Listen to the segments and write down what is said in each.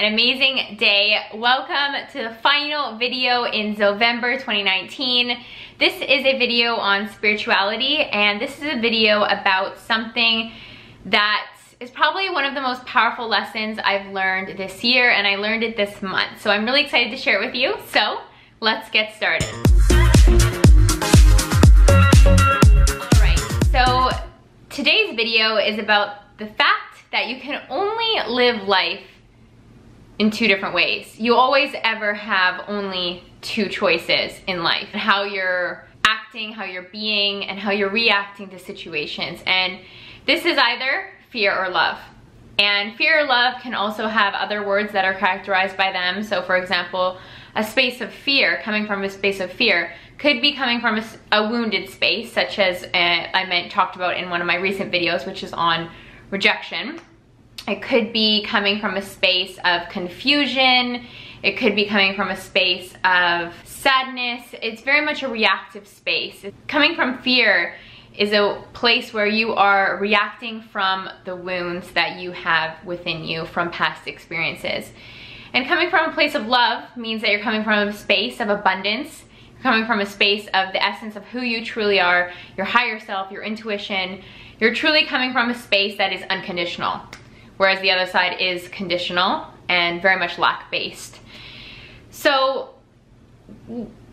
amazing day. Welcome to the final video in November 2019. This is a video on spirituality, and this is a video about something that is probably one of the most powerful lessons I've learned this year, and I learned it this month. So I'm really excited to share it with you. So let's get started. All right, so today's video is about the fact that you can only live life in two different ways. You always ever have only two choices in life: how you're acting, how you're being, and how you're reacting to situations. And this is either fear or love. And fear or love can also have other words that are characterized by them. So for example, a space of fear, coming from a space of fear, could be coming from a wounded space, such as I talked about in one of my recent videos, which is on rejection. It could be coming from a space of confusion. It could be coming from a space of sadness. It's very much a reactive space. Coming from fear is a place where you are reacting from the wounds that you have within you from past experiences. And coming from a place of love means that you're coming from a space of abundance. You're coming from a space of the essence of who you truly are, your higher self, your intuition. You're truly coming from a space that is unconditional, whereas the other side is conditional and very much lack-based. So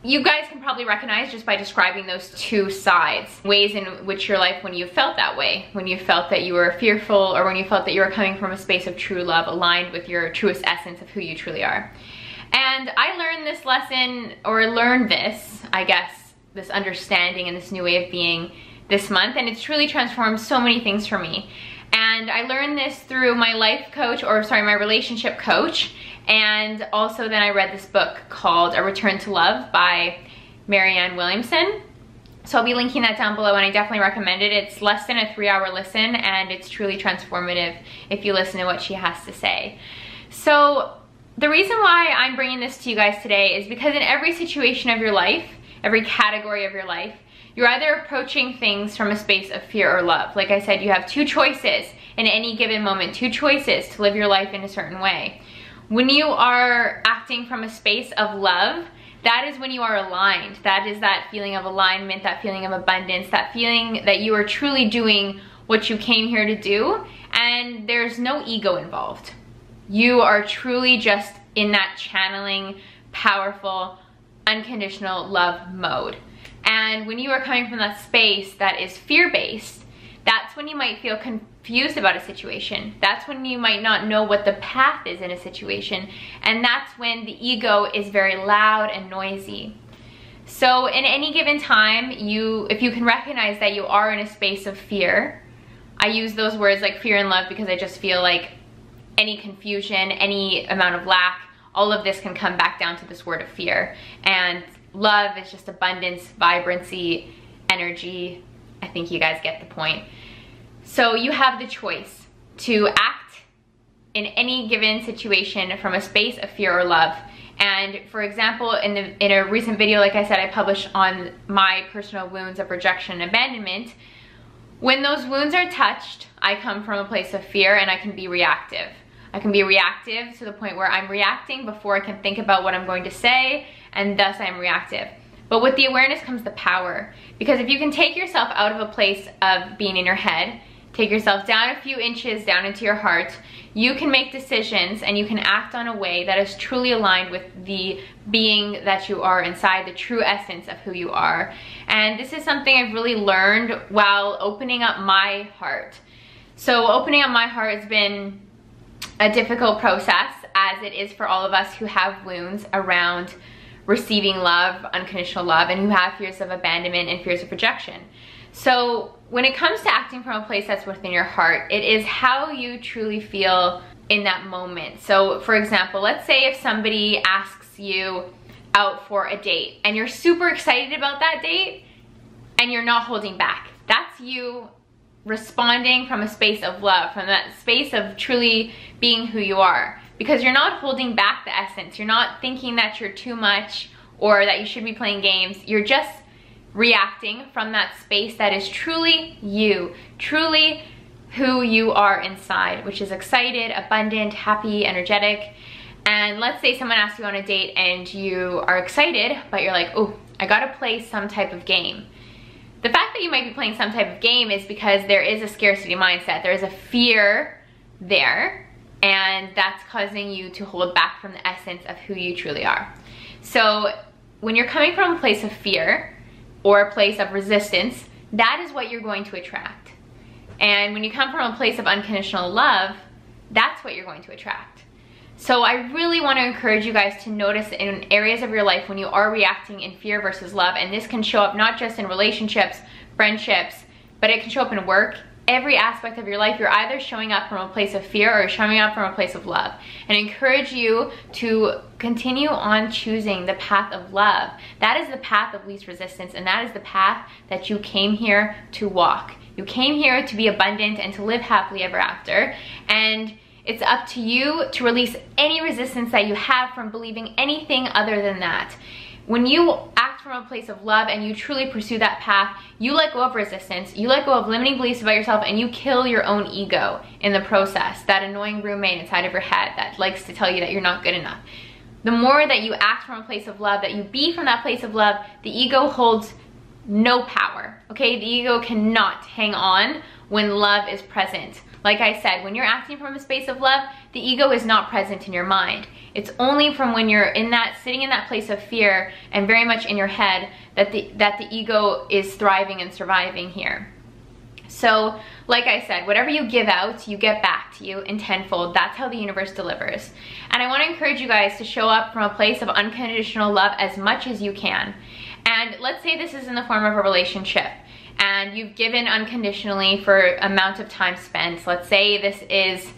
you guys can probably recognize, just by describing those two sides, ways in which your life, when you felt that way, when you felt that you were fearful, or when you felt that you were coming from a space of true love aligned with your truest essence of who you truly are. And I learned this lesson, or learned this, I guess, this understanding and this new way of being this month, and it's truly transformed so many things for me. And I learned this through my life coach, or sorry, my relationship coach. And also then I read this book called A Return to Love by Marianne Williamson. So I'll be linking that down below, and I definitely recommend it. It's less than a 3-hour listen, and it's truly transformative if you listen to what she has to say. So the reason why I'm bringing this to you guys today is because in every situation of your life, every category of your life, you're either approaching things from a space of fear or love. Like I said, you have two choices in any given moment, two choices to live your life in a certain way. When you are acting from a space of love, that is when you are aligned. That is that feeling of alignment, that feeling of abundance, that feeling that you are truly doing what you came here to do, and there's no ego involved. You are truly just in that channeling, powerful, unconditional love mode. And when you are coming from that space that is fear-based, that's when you might feel confused about a situation. That's when you might not know what the path is in a situation. And that's when the ego is very loud and noisy. So in any given time, if you can recognize that you are in a space of fear, I use those words like fear and love because I just feel like any confusion, any amount of lack, all of this can come back down to this word of fear. And love is just abundance, vibrancy, energy. I think you guys get the point. So you have the choice to act in any given situation from a space of fear or love. And for example, in a recent video, like I said, I published on my personal wounds of rejection and abandonment. When those wounds are touched, I come from a place of fear, and I can be reactive. I can be reactive to the point where I'm reacting before I can think about what I'm going to say, and thus I'm reactive. But with the awareness comes the power. Because if you can take yourself out of a place of being in your head, take yourself down a few inches down into your heart, you can make decisions and you can act on a way that is truly aligned with the being that you are inside, the true essence of who you are. And this is something I've really learned while opening up my heart. So opening up my heart has been a difficult process, as it is for all of us who have wounds around receiving love, unconditional love, and who have fears of abandonment and fears of rejection. So when it comes to acting from a place that's within your heart, it is how you truly feel in that moment. So for example, let's say if somebody asks you out for a date and you're super excited about that date and you're not holding back. That's you responding from a space of love, from that space of truly being who you are. Because you're not holding back the essence. You're not thinking that you're too much or that you should be playing games. You're just reacting from that space that is truly you, truly who you are inside, which is excited, abundant, happy, energetic. And let's say someone asks you on a date and you are excited, but you're like, oh, I gotta play some type of game. The fact that you might be playing some type of game is because there is a scarcity mindset. There is a fear there, and that's causing you to hold back from the essence of who you truly are. So when you're coming from a place of fear or a place of resistance, that is what you're going to attract. And when you come from a place of unconditional love, that's what you're going to attract. So I really want to encourage you guys to notice in areas of your life when you are reacting in fear versus love, and this can show up not just in relationships, friendships, but it can show up in work. Every aspect of your life, you're either showing up from a place of fear or showing up from a place of love. And I encourage you to continue on choosing the path of love. That is the path of least resistance, and that is the path that you came here to walk. You came here to be abundant and to live happily ever after. And it's up to you to release any resistance that you have from believing anything other than that. When you act from a place of love and you truly pursue that path, you let go of resistance, you let go of limiting beliefs about yourself, and you kill your own ego in the process, that annoying roommate inside of your head that likes to tell you that you're not good enough. The more that you act from a place of love, that you be from that place of love, the ego holds no power, okay? The ego cannot hang on when love is present. Like I said, when you're acting from a space of love, the ego is not present in your mind. It's only from when you're in that, sitting in that place of fear and very much in your head, that the ego is thriving and surviving here. So, like I said, whatever you give out, you get back to you in tenfold. That's how the universe delivers. And I want to encourage you guys to show up from a place of unconditional love as much as you can. And let's say this is in the form of a relationship, and you've given unconditionally for amount of time spent. Let's say this is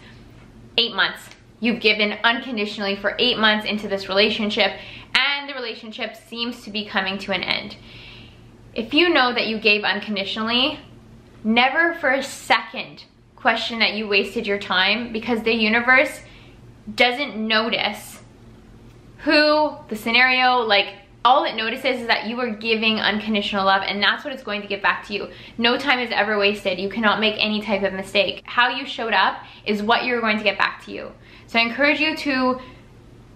8 months. You've given unconditionally for 8 months into this relationship, and the relationship seems to be coming to an end. If you know that you gave unconditionally, never for a second question that you wasted your time, because the universe doesn't notice who, the scenario, like, all it notices is that you are giving unconditional love, and that's what it's going to give back to you. No time is ever wasted. You cannot make any type of mistake. How you showed up is what you're going to get back to you. So I encourage you to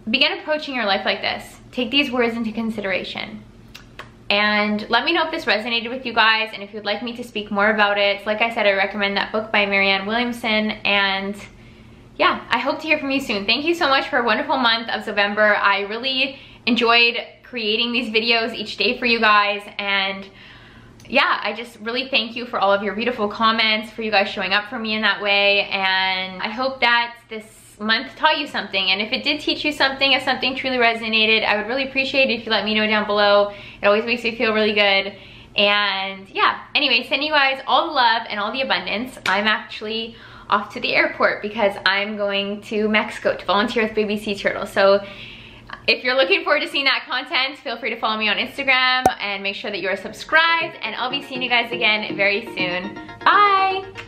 begin approaching your life like this. Take these words into consideration. And let me know if this resonated with you guys, and if you'd like me to speak more about it. Like I said, I recommend that book by Marianne Williamson, and yeah, I hope to hear from you soon. Thank you so much for a wonderful month of November. I really enjoyed creating these videos each day for you guys, and yeah, I just really thank you for all of your beautiful comments, for you guys showing up for me in that way, and I hope that this month taught you something. And if it did teach you something, if something truly resonated, I would really appreciate it if you let me know down below. It always makes me feel really good. And yeah, anyway, sending you guys all the love and all the abundance. I'm actually off to the airport because I'm going to Mexico to volunteer with baby sea turtles. So if you're looking forward to seeing that content, feel free to follow me on Instagram and make sure that you are subscribed, and I'll be seeing you guys again very soon. Bye!